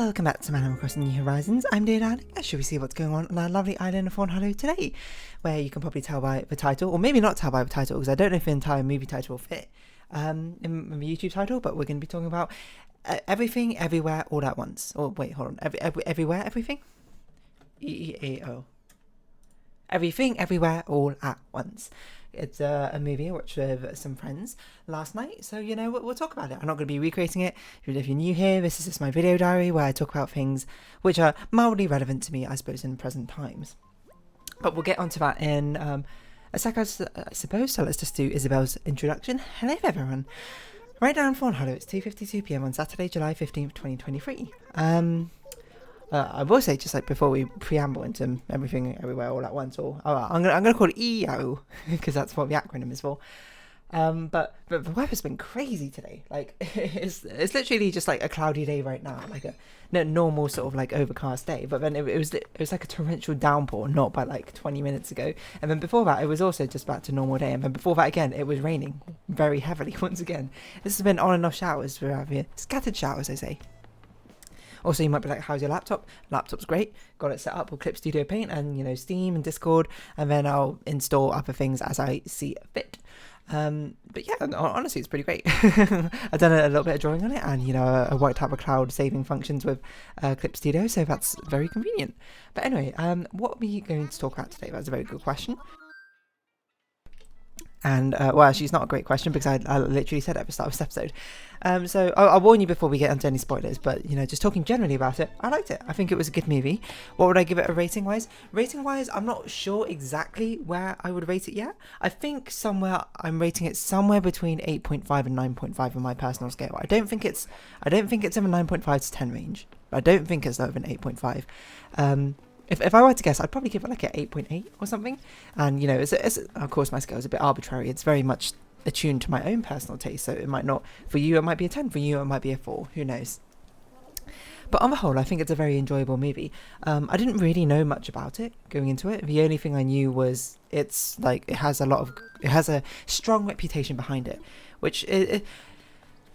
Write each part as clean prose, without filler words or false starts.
Welcome back to Animal Crossing New Horizons. I'm dear darling. Shall we see what's going on our lovely island of Fawnhollow today? Where you can probably tell by the title, or maybe not tell by the title, because I don't know if the entire movie title will fit in the YouTube title, but we're going to be talking about everything, everywhere, all at once. Or wait, hold on. Everywhere, everything? EEAAO. Everything, everywhere, all at once. It's a movie I watched with some friends last night, so we'll talk about it. I'm not going to be recreating it. If you're new here, this is just my video diary where I talk about things which are mildly relevant to me, I suppose, in present times. But we'll get onto that in a sec, I suppose. So let's just do Isabel's introduction. Hello everyone. Right now in Fawnhallow, it's 2:52 PM on Saturday, July 15th, 2023. I will say, just like before we preamble into everything, everywhere, all at once, or I'm gonna call it EEAAO because that's what the acronym is for. But the weather's been crazy today. Like it's literally just like a cloudy day right now, like a normal sort of like overcast day. But then it was like a torrential downpour, not by like 20 minutes ago. And then before that, it was also just back to normal day. And then before that again, it was raining very heavily once again. This has been on and off showers throughout here, scattered showers, I say. Also, you might be like, how's your laptop? Laptop's great. Got it set up with Clip Studio Paint and, Steam and Discord. And then I'll install other things as I see fit. But yeah, honestly, it's pretty great. I've done a little bit of drawing on it. And, I worked out the cloud saving functions with Clip Studio. So that's very convenient. But anyway, what are we going to talk about today? That's a very good question. And, well, actually, it's not a great question because I literally said it at the start of this episode. So I'll warn you before we get into any spoilers, but, just talking generally about it, I liked it. I think it was a good movie. What would I give it a rating-wise? Rating-wise, I'm not sure exactly where I would rate it yet. I think I'm rating it somewhere between 8.5 and 9.5 on my personal scale. I don't think it's in the 9.5 to 10 range. I don't think it's lower than 8.5. If I were to guess, I'd probably give it like an 8.8 or something. And, it's of course, my scale is a bit arbitrary. It's very much attuned to my own personal taste. So it might not, for you, it might be a 10. For you, it might be a 4. Who knows? But on the whole, I think it's a very enjoyable movie. I didn't really know much about it going into it. The only thing I knew was it has a strong reputation behind it, which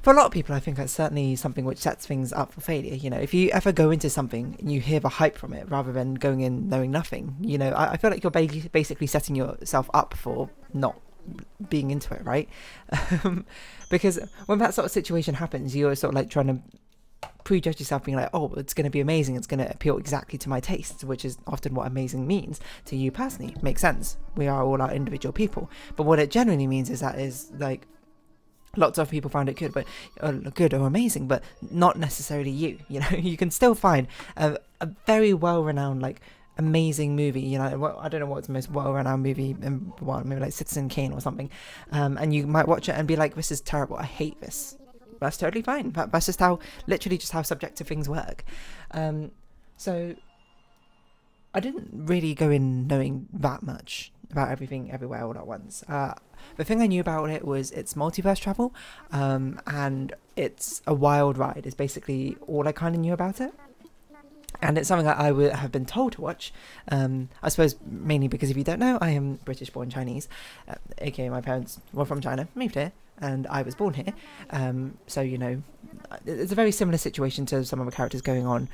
for a lot of people, I think that's certainly something which sets things up for failure. If you ever go into something and you hear the hype from it rather than going in knowing nothing, I feel like you're basically setting yourself up for not being into it, right? Because when that sort of situation happens, you're sort of like trying to prejudge yourself, being like, oh, it's going to be amazing, it's going to appeal exactly to my tastes, which is often what amazing means to you personally. Makes sense. We are all our individual people. But what it generally means is like, lots of people found it good or amazing, but not necessarily you. You can still find a very well-renowned, like, amazing movie. I don't know what's the most well-renowned movie in the world, maybe like Citizen Kane or something. And you might watch it and be like, this is terrible. I hate this. That's totally fine. That's just how subjective things work. So I didn't really go in knowing that much about everything, everywhere, all at once. The thing I knew about it was it's multiverse travel, and it's a wild ride is basically all I kind of knew about it. And it's something that I would have been told to watch, I suppose mainly because if you don't know, I am British born Chinese, aka my parents were from China, moved here, and I was born here. So, it's a very similar situation to some of the characters going on,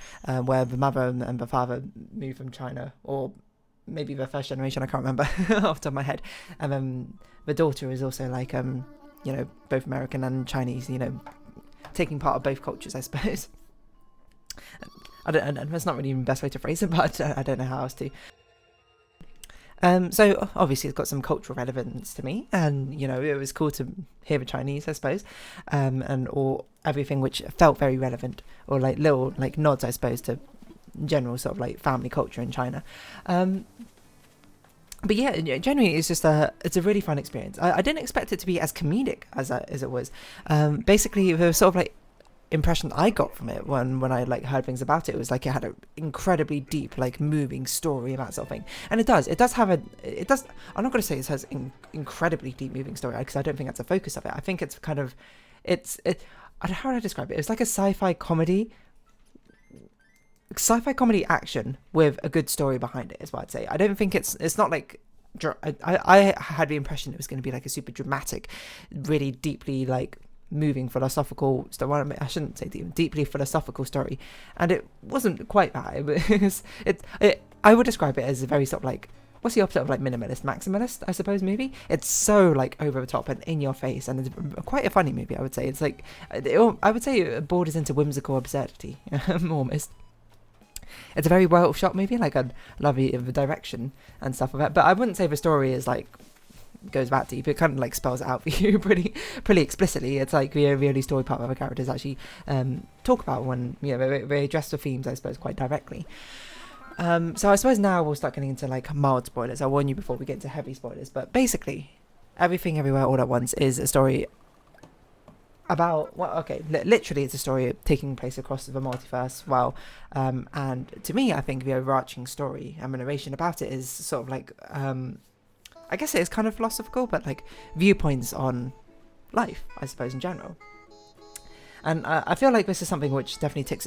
where the mother and the father moved from China, or maybe the first generation, I can't remember off the top of my head. And then the daughter is also like, both American and Chinese, taking part of both cultures, I suppose. That's not really the best way to phrase it, but I don't know how else to. So obviously it's got some cultural relevance to me, and it was cool to hear the Chinese, I suppose, or everything which felt very relevant, or like little like nods, I suppose, to general sort of like family culture in China. But yeah, generally it's just it's a really fun experience. I didn't expect it to be as comedic as it was. Basically the sort of like impression I got from it when I like heard things about it was like it had an incredibly deep, like, moving story about sort of thing. And it does have I'm not going to say it has incredibly deep moving story, because I don't think that's the focus of it. I think it's kind of how would I describe it? It's like a sci-fi comedy action with a good story behind it, is what I'd say. I don't think it's not like, I had the impression it was going to be like a super dramatic, really deeply like moving philosophical story. Well, I shouldn't say deeply philosophical story, and it wasn't quite that. I would describe it as a very sort of like, what's the opposite of like minimalist, maximalist, I suppose, movie. It's so like over the top and in your face, and it's quite a funny movie, I would say. It's like, I would say it borders into whimsical absurdity, almost. It's a very well shot movie, like I love the direction and stuff of it, but I wouldn't say the story is like goes that deep. It kind of like spells it out for you pretty explicitly. It's like the only story part of the characters actually talk about when, you know, they address the themes, I suppose, quite directly. So I suppose now we'll start getting into like mild spoilers. I'll warn you before we get into heavy spoilers, but basically Everything Everywhere All at Once is a story about, well, okay, literally it's a story taking place across the multiverse. Well, and to me, I think the overarching story and the narration about it is sort of like, I guess it is kind of philosophical, but like viewpoints on life, I suppose, in general. And I feel like this is something which definitely ticks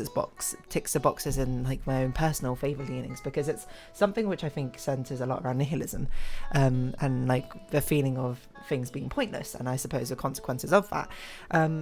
the boxes in like my own personal favourite leanings, because it's something which I think centres a lot around nihilism, and like the feeling of things being pointless, and I suppose the consequences of that,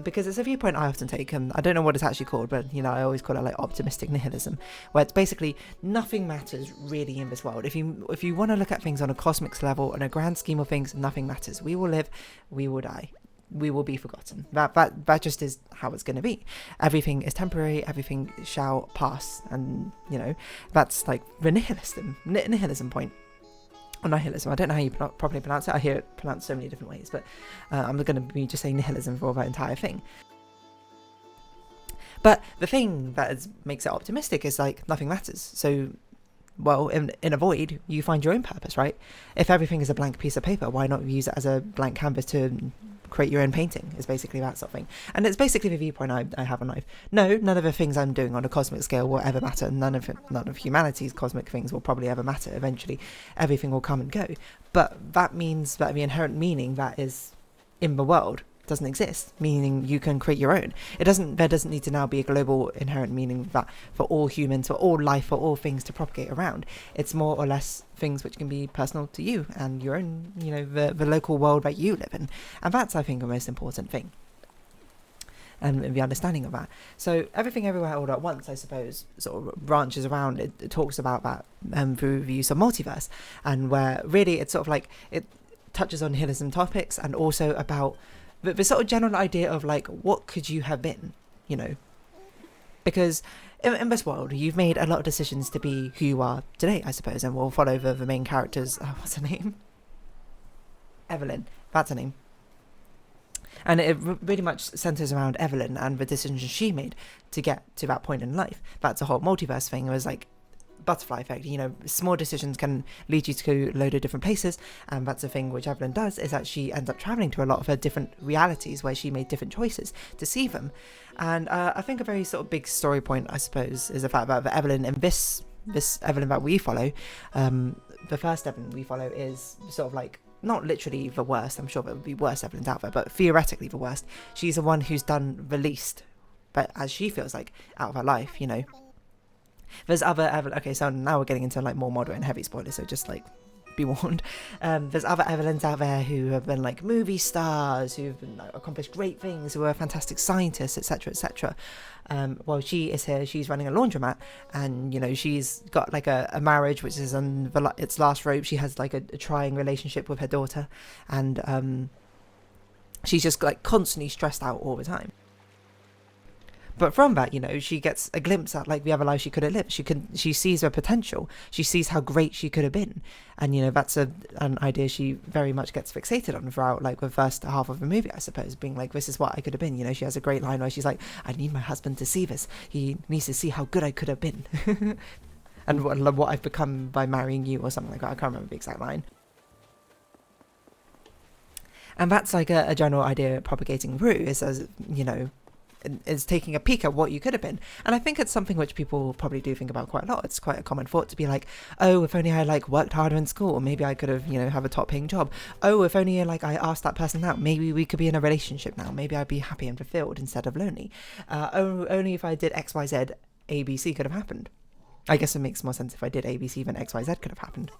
because it's a viewpoint I often take, and I don't know what it's actually called, but you know, I always call it like optimistic nihilism, where it's basically nothing matters really in this world. If you want to look at things on a cosmic level, on a grand scheme of things, nothing matters. We will live, we will die, we will be forgotten. That just is how it's going to be. Everything is temporary, everything shall pass, and you know, that's like the nihilism point. Or nihilism, I don't know how you properly pronounce it. I hear it pronounced so many different ways, but I'm going to be just saying nihilism for that entire thing. But the thing that makes it optimistic is like nothing matters. So, well, in a void, you find your own purpose, right? If everything is a blank piece of paper, why not use it as a blank canvas to create your own painting? Is basically that sort of thing. And it's basically the viewpoint I have on life. No, none of the things I'm doing on a cosmic scale will ever matter. None of humanity's cosmic things will probably ever matter. Eventually, everything will come and go. But that means that the inherent meaning that is in the world doesn't exist, meaning you can create your own. There doesn't need to now be a global inherent meaning that for all humans, for all life, for all things to propagate around. It's more or less things which can be personal to you and your own, you know, the local world that you live in. And that's, I think, the most important thing, and the understanding of that. So Everything Everywhere All at Once, I suppose, sort of branches around, it talks about that through the use of multiverse, and where really it's sort of like it touches on nihilism topics, and also about the sort of general idea of like, what could you have been, you know? Because in this world, you've made a lot of decisions to be who you are today, I suppose, and we'll follow the main characters. What's her name? Evelyn. That's her name. And it really much centres around Evelyn and the decisions she made to get to that point in life. That's a whole multiverse thing. It was like butterfly effect, you know, small decisions can lead you to a load of different places, and that's the thing which Evelyn does, is that she ends up travelling to a lot of her different realities where she made different choices to see them. And I think a very sort of big story point, I suppose, is the fact that Evelyn, and this Evelyn that we follow, the first Evelyn we follow is sort of like, not literally the worst, I'm sure there would be worse Evelyns out there, but theoretically the worst. She's the one who's done the least, but as she feels like, out of her life, you know. There's other okay, so now we're getting into like more moderate and heavy spoilers, so just like be warned. There's other Evelyns out there who have been like movie stars, who've been, like, accomplished great things, who are fantastic scientists, etc., etc. While she is here, she's running a laundromat, and you know, she's got like a marriage which is on its last rope. She has like a trying relationship with her daughter, and she's just like constantly stressed out all the time. But from that, you know, she gets a glimpse at like the other life she could have lived. She sees her potential. She sees how great she could have been, and you know, that's an idea she very much gets fixated on throughout like the first half of the movie, I suppose, being like, this is what I could have been. You know, she has a great line where she's like, I need my husband to see this. He needs to see how good I could have been, and what I've become by marrying you, or something like that. I can't remember the exact line. And that's like a general idea propagating through, is, as you know, is taking a peek at what you could have been. And I think it's something which people probably do think about quite a lot. It's quite a common thought to be like, oh, if only I like worked harder in school, or maybe I could have, you know, have a top paying job. Oh, if only like I asked that person out, maybe we could be in a relationship now, maybe I'd be happy and fulfilled instead of lonely. Oh, only if I did XYZ, ABC could have happened. I guess it makes more sense if I did ABC, then XYZ could have happened.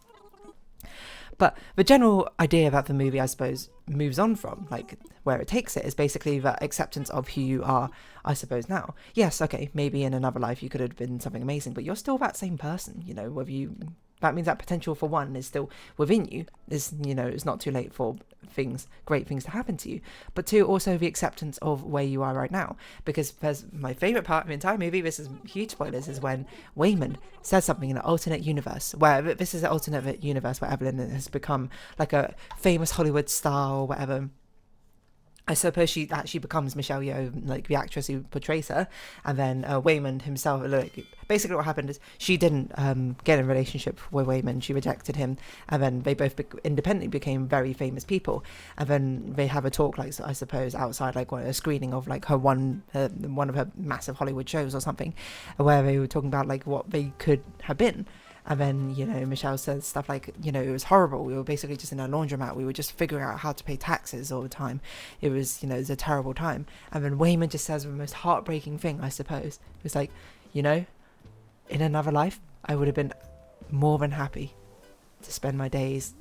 But the general idea about the movie, I suppose, moves on from, like, where it takes it is basically that acceptance of who you are, I suppose, now. Yes, okay, maybe in another life you could have been something amazing, but you're still that same person, you know, whether you... That means that potential for one is still within you. Is, you know, it's not too late for great things to happen to you. But two, also the acceptance of where you are right now. Because there's my favourite part of the entire movie, this is huge spoilers, is when Wayman says something in an alternate universe, where this is an alternate universe where Evelyn has become like a famous Hollywood star or whatever. I suppose she actually becomes Michelle Yeoh, like the actress who portrays her, and then Wayman himself. Like, basically, what happened is she didn't get in a relationship with Wayman. She rejected him, and then they both independently became very famous people. And then they have a talk, like, I suppose, outside, like a screening of like her one of her massive Hollywood shows or something, where they were talking about like what they could have been. And then, you know, Michelle says stuff like, you know, it was horrible. We were basically just in a laundromat. We were just figuring out how to pay taxes all the time. It was, you know, it was a terrible time. And then Wayman just says the most heartbreaking thing, I suppose. It was like, you know, in another life, I would have been more than happy to spend my days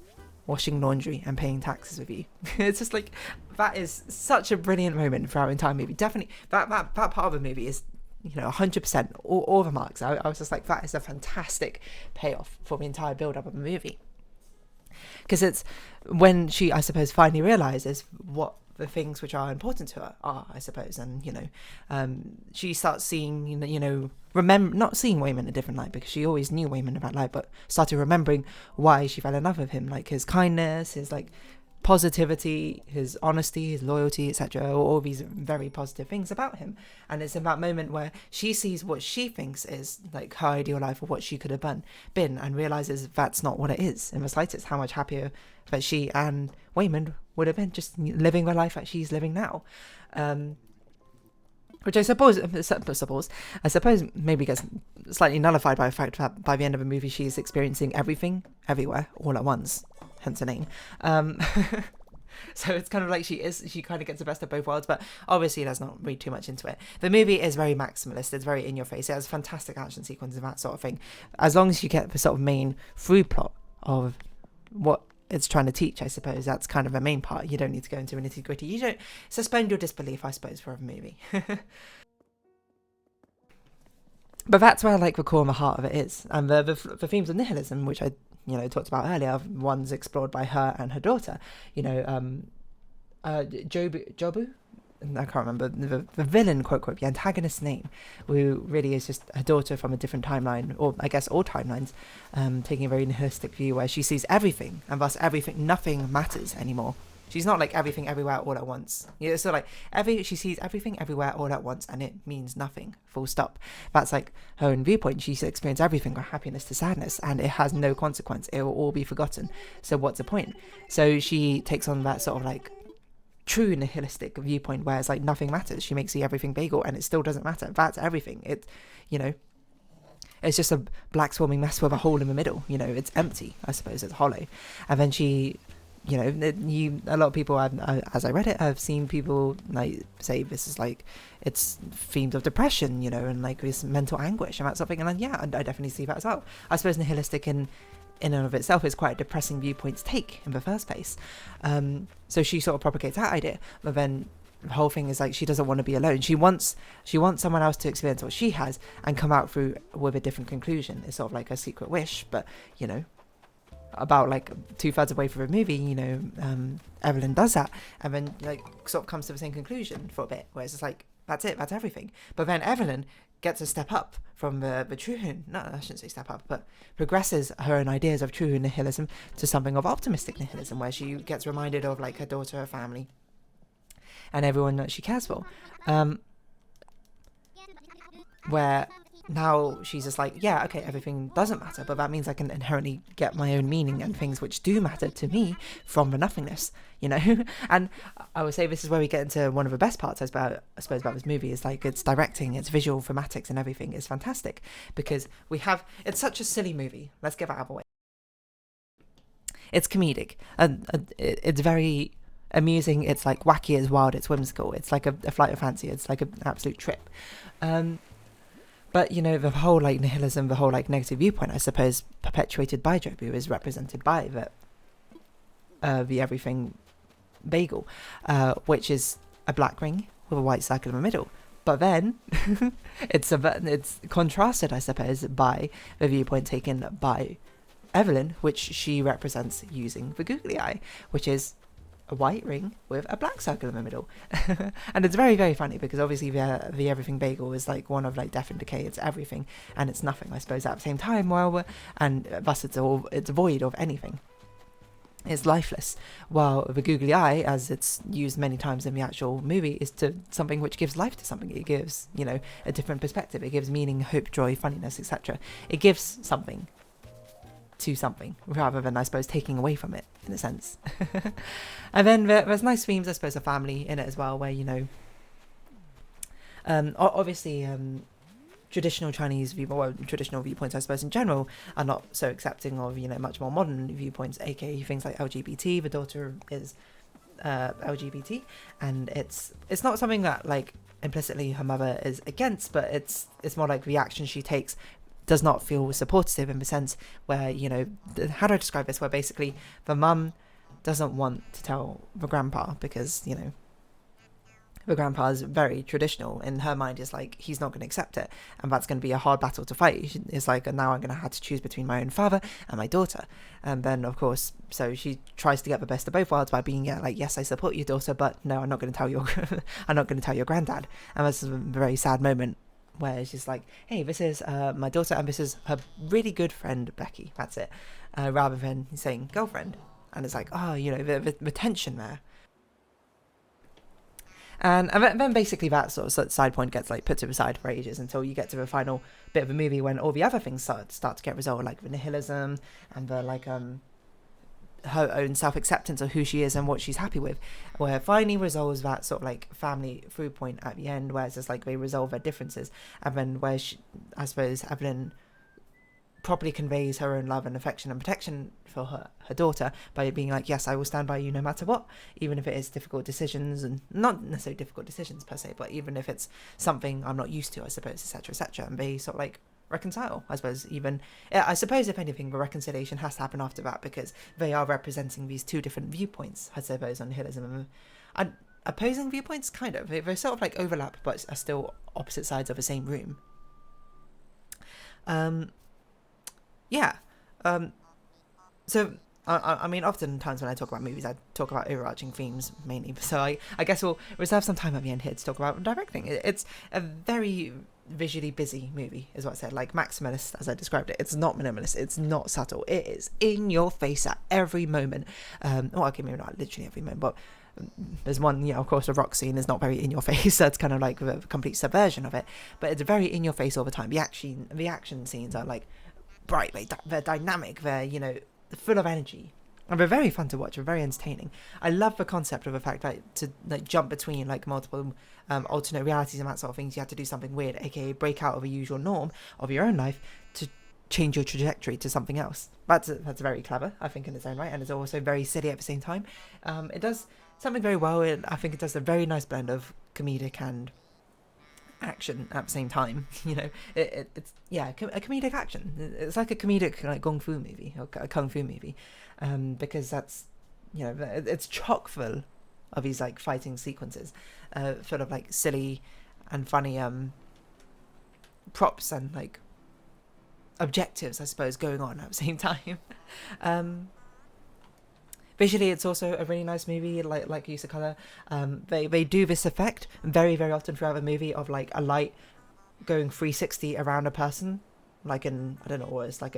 washing laundry and paying taxes with you. It's just like, that is such a brilliant moment for our entire movie. Definitely, that part of the movie is, you know, 100%, all the marks. I was just like, that is a fantastic payoff for the entire build-up of the movie. Because it's when she, I suppose, finally realises what the things which are important to her are, I suppose. And, you know, she starts seeing, you know, not seeing Wayman in a different light, because she always knew Wayman in that light, but started remembering why she fell in love with him, like his kindness, his, like, positivity, his honesty, his loyalty, etc. All these very positive things about him. And it's in that moment where she sees what she thinks is like her ideal life, or what she could have been, and realizes that's not what it is in the slightest. How much happier that she and Wayman would have been just living the life that she's living now. Which I suppose maybe gets slightly nullified by the fact that by the end of the movie she's experiencing everything, everywhere, all at once. Hence the name. So it's kind of like she kind of gets the best of both worlds, but obviously let's not read too much into it. The movie is very maximalist. It's very in your face. It has fantastic action sequences and that sort of thing. As long as you get the sort of main through plot of what it's trying to teach, I suppose that's kind of a main part. You don't need to go into a nitty gritty. You don't suspend your disbelief, I suppose, for a movie. But that's where like the core and the heart of it is, and the themes of nihilism, which I talked about earlier, one's explored by her and her daughter. You know, Jobu. I can't remember the villain, quote, the antagonist's name, who really is just her daughter from a different timeline, or I guess all timelines, taking a very nihilistic view where she sees everything, and thus nothing matters anymore. She's not like everything everywhere all at once. You know, so like she sees everything everywhere all at once, and it means nothing. Full stop. That's like her own viewpoint. She's experienced everything from happiness to sadness, and it has no consequence. It will all be forgotten. So what's the point? So she takes on that sort of like true nihilistic viewpoint where it's like nothing matters. She makes everything bagel, and it still doesn't matter. That's everything. It, you know, it's just a black swarming mess with a hole in the middle. You know, it's empty. I suppose it's hollow. And then she. You know, a lot of people, as I read it, I've seen people like say this is like it's themes of depression, you know, and like this mental anguish and that sort of thing. And yeah, I definitely see that as well. I suppose nihilistic in and of itself is quite a depressing viewpoint to take in the first place. So she sort of propagates that idea, but then the whole thing is like she doesn't want to be alone. She wants someone else to experience what she has and come out through with a different conclusion. It's sort of like a secret wish, but you know. About like 2/3 away from a movie, you know, Evelyn does that, and then like sort of comes to the same conclusion for a bit, where it's just like that's it, that's everything. But then Evelyn gets a step up from the true, no, I shouldn't say step up, but progresses her own ideas of true nihilism to something of optimistic nihilism, where she gets reminded of like her daughter, her family, and everyone that she cares for. Where now she's just like, yeah, okay, everything doesn't matter, but that means I can inherently get my own meaning and things which do matter to me from the nothingness, you know. And I would say this is where we get into one of the best parts, I suppose, about this movie is like its directing, its visual thematics and everything is fantastic, because it's such a silly movie. Let's get that out of the way. It's comedic, it's very amusing, it's like wacky, it's wild, it's whimsical, it's like a flight of fancy, it's like an absolute trip. But, you know, the whole, like, nihilism, the whole, like, negative viewpoint, I suppose, perpetuated by Jobu is represented by the everything bagel, which is a black ring with a white circle in the middle. But then it's contrasted, I suppose, by the viewpoint taken by Evelyn, which she represents using the googly eye, which is a white ring with a black circle in the middle. And it's very, very funny because obviously the everything bagel is like one of like death and decay. It's everything and it's nothing, I suppose, at the same time. And thus it's void of anything. It's lifeless, while the googly eye, as it's used many times in the actual movie, is to something which gives life to something. It gives, a different perspective. It gives meaning, hope, joy, funniness, etc. It gives something to something, rather than, I suppose, taking away from it, in a sense. And then there's nice themes, I suppose, of family in it as well, where, obviously, traditional traditional viewpoints, I suppose, in general, are not so accepting of, much more modern viewpoints, aka things like LGBT. The daughter is LGBT, and it's not something that, like, implicitly her mother is against, but it's more like the action she takes does not feel supportive, in the sense where, how do I describe this, where basically the mum doesn't want to tell the grandpa because, the grandpa is very traditional. In her mind, is like, he's not going to accept it, and that's going to be a hard battle to fight. It's like, now I'm going to have to choose between my own father and my daughter. And then, of course, so she tries to get the best of both worlds by being like, yes, I support your daughter, but no, I'm not going to tell your I'm not going to tell your granddad. And that's a very sad moment where she's like, hey, this is my daughter, and this is her really good friend Becky. That's it. Rather than saying girlfriend. And it's like, the tension there. And then basically that sort of side point gets like put to the side for ages until you get to the final bit of the movie, when all the other things start to get resolved, like the nihilism and the like her own self-acceptance of who she is and what she's happy with, where finally resolves that sort of like family through point at the end, where it's just like they resolve their differences, and then where I suppose Evelyn properly conveys her own love and affection and protection for her daughter by being like, yes, I will stand by you no matter what, even if it is difficult decisions, and not necessarily difficult decisions per se, but even if it's something I'm not used to, I suppose, etc. And they sort of like reconcile, I suppose. I suppose if anything, the reconciliation has to happen after that, because they are representing these two different viewpoints, I suppose, on nihilism and opposing viewpoints, kind of. They sort of like overlap, but are still opposite sides of the same room. So I mean, oftentimes when I talk about movies, I talk about overarching themes mainly. So I guess we'll reserve some time at the end here to talk about directing. It's a very visually busy movie, is what I said. Like maximalist, as I described it. It's not minimalist. It's not subtle. It is in your face at every moment. Okay, maybe not literally every moment, but there's one, of course, the rock scene is not very in your face. That's kind of like a complete subversion of it. But it's very in your face all the time. The action scenes are like bright, they're dynamic, they're full of energy, and they're very fun to watch. They're very entertaining. I love the concept of the fact that to like jump between like multiple alternate realities and that sort of things, you have to do something weird, aka break out of a usual norm of your own life to change your trajectory to something else. That's very clever, I think, in its own right, and it's also very silly at the same time. It does something very well, and I think it does a very nice blend of comedic and action at the same time. It's a comedic action. It's like a comedic like kung fu movie, or a kung fu movie, because that's it's chock full of these like fighting sequences, full of like silly and funny props and like objectives, I suppose, going on at the same time. Visually, it's also a really nice movie, like use of colour. They do this effect very, very often throughout the movie of like a light going 360 around a person, like in, I don't know what it's like,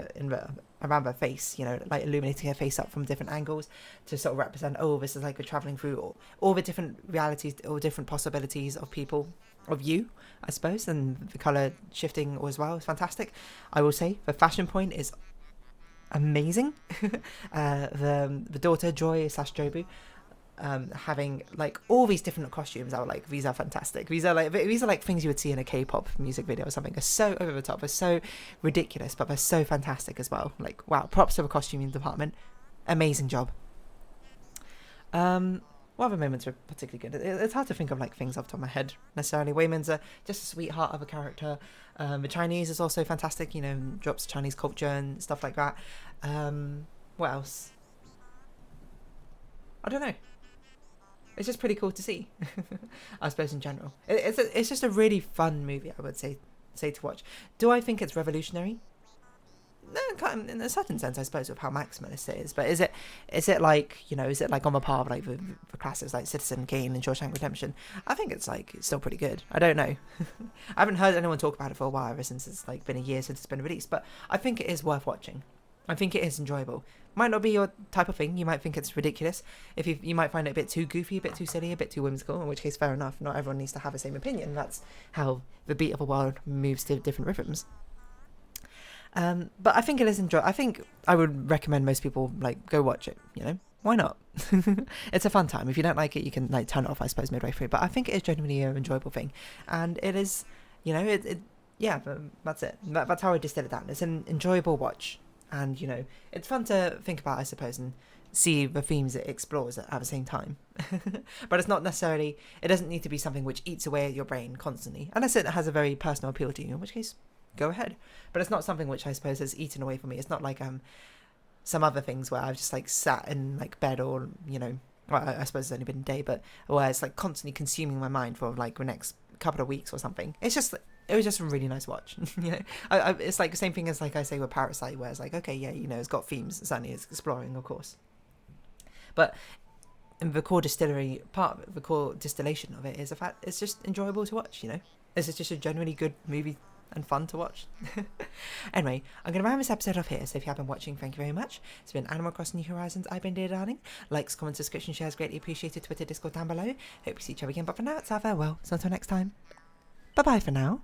around their face, like illuminating her face up from different angles to sort of represent, this is like we're travelling through all the different realities or different possibilities of people, of you, I suppose, and the colour shifting as well is fantastic. I will say the fashion point is amazing. The daughter Joy / Jobu having like all these different costumes, I was like, these are fantastic. These are like things you would see in a K-pop music video or something. They're so over the top, they're so ridiculous, but they're so fantastic as well. Like, wow, props to the costuming department, amazing job. What other moments are particularly good? It's hard to think of like things off the top of my head necessarily. Wayman's just a sweetheart of a character. The Chinese is also fantastic, drops Chinese culture and stuff like that. What else? I don't know. It's just pretty cool to see. I suppose in general, it's just a really fun movie. I would say to watch. Do I think it's revolutionary? No, kind of, in a certain sense, I suppose, of how maximalist it is. But is it like, you know, is it like on the par of like the classics like Citizen Kane and Shawshank Redemption? I think it's like it's still pretty good. I don't know. I haven't heard anyone talk about it for a while, ever since it's like been a year since it's been released. But I think it is worth watching. I think it is enjoyable. Might not be your type of thing. You might think it's ridiculous. If you might find it a bit too goofy, a bit too silly, a bit too whimsical. In which case, fair enough. Not everyone needs to have the same opinion. That's how the beat of the world moves to different rhythms. But I think it is I think I would recommend most people like go watch it. You know, why not? It's a fun time. If you don't like it, you can like turn it off, I suppose, midway through. But I think it is genuinely an enjoyable thing, and it is, you know, yeah. That's it. That's how I distill it down. It's an enjoyable watch, and you know, it's fun to think about, I suppose, and see the themes it explores at the same time. But it's not necessarily. It doesn't need to be something which eats away at your brain constantly, unless it has a very personal appeal to you. In which case, go ahead. But it's not something which I suppose has eaten away from me. It's not like some other things where I've just like sat in like bed, or you know, well, I suppose it's only been a day, but where it's like constantly consuming my mind for like the next couple of weeks or something. It was just a really nice watch. You know, it's like the same thing as like I say with Parasite, where it's like, okay, yeah, you know, it's got themes, certainly it's exploring, of course, but and the core distillation of it is the fact it's just enjoyable to watch. You know, this is just a generally good movie and fun to watch. Anyway, I'm going to round this episode off here, so if you have been watching, thank you very much. It's been Animal Crossing New Horizons. I've been Dear Darling. Likes, comments, subscription, shares, greatly appreciated. Twitter, Discord down below. Hope you see each other again, but for now, it's our farewell. So until next time, bye-bye for now.